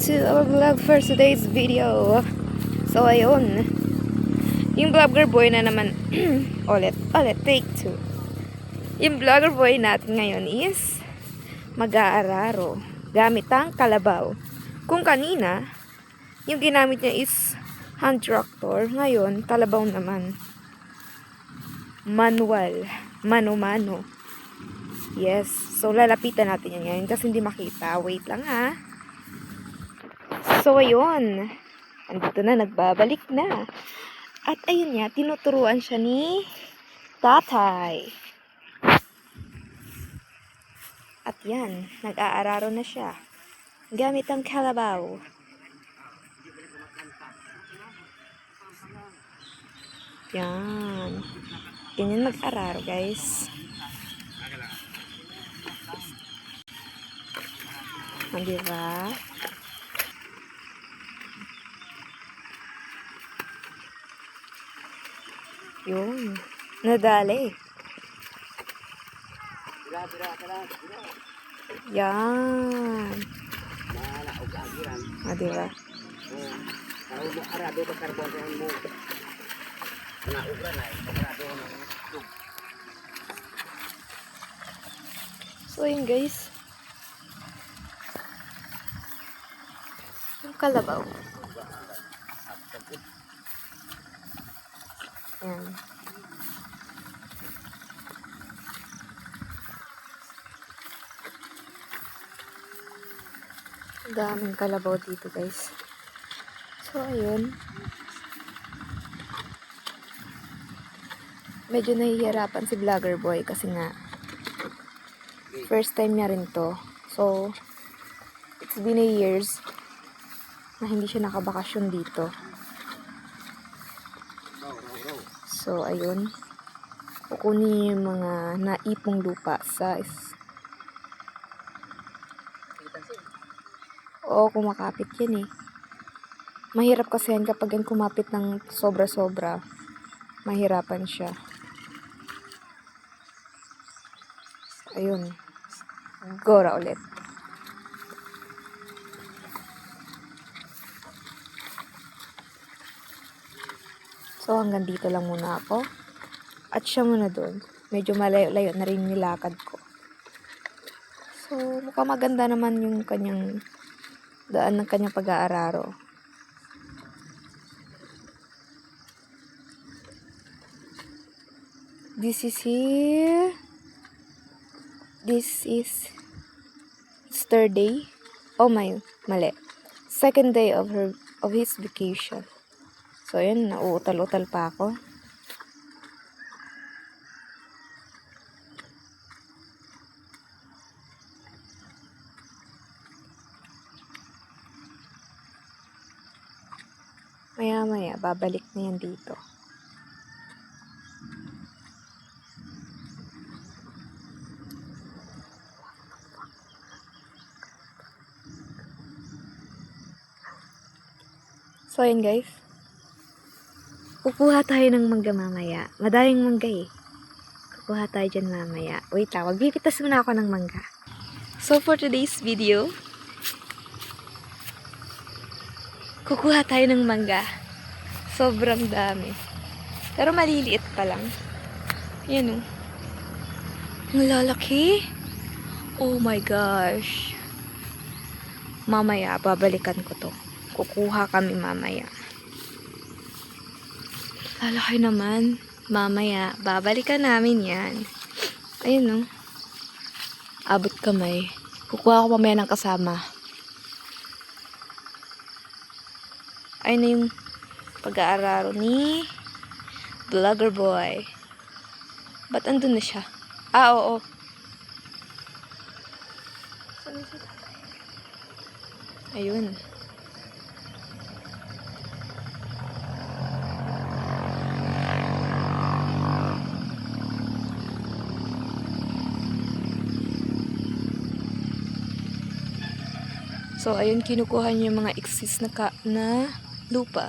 to our vlog for today's video. So, ayun. Yung vlogger boy na naman, ulit, take two. Yung vlogger boy natin ngayon is mag-aararo gamit ang kalabaw. Kung kanina, yung ginamit niya is hand tractor, ngayon, kalabaw naman. Manual. Mano-mano. Yes. So, lalapitan natin yan ngayon kasi hindi makita. Wait lang ha. So, ayun. Andito na, nagbabalik na. At ayun niya, tinuturuan siya ni tatay. At yan, nag-aararo na siya. Gamit ang kalabaw. Yan. Ganyan mag-araro, guys. Diba? Yun. Nadali. Yan. Diba? So, yun guys. Yung kalabaw. Yan. Daming kalabaw dito guys. So, ayun. Medyo nahihirapan si vlogger boy kasi nga first time niya rin to. So, it's been a years na hindi siya nakabakasyon dito. So, ayun. Kukunin yung mga naipong lupa sa oo, kumakapit yan eh. Mahirap kasi yan kapag yan kumapit ng sobra-sobra. Mahirapan siya. Ayun. Gora ulit. So, hanggang dito lang muna ako. At siya muna doon. Medyo malayo-layo na rin nilakad ko. So, mukhang maganda naman yung kanyang daan ng kanyang pag-aararo. This is third day. Oh my, mali. Second day of his vacation. So, yun, nauutal-utal pa ako. Maya-maya, babalik na yan dito. So, yun guys. Kukuha tayo ng mangga mamaya. Madaming mangga eh. Kukuha tayo dyan mamaya. Wait lang, magpipitas muna ako ng mangga. So, for today's video, kukuha tayo ng mangga. Sobrang dami. Pero maliliit pa lang. Yan o. Ang lalaki. Oh my gosh. Mamaya, babalikan ko to. Kukuha kami mamaya. Lalaki naman. Mamaya, babalikan namin yan. Ayun o. Abot kamay. Kukuha ko mamaya ng kasama. Ayun na yung pag-aararo ni vlogger boy. Ba't andun na siya? Ah, oo. Ayun. So, ayun, kinukuha niyo yung mga excess na lupa.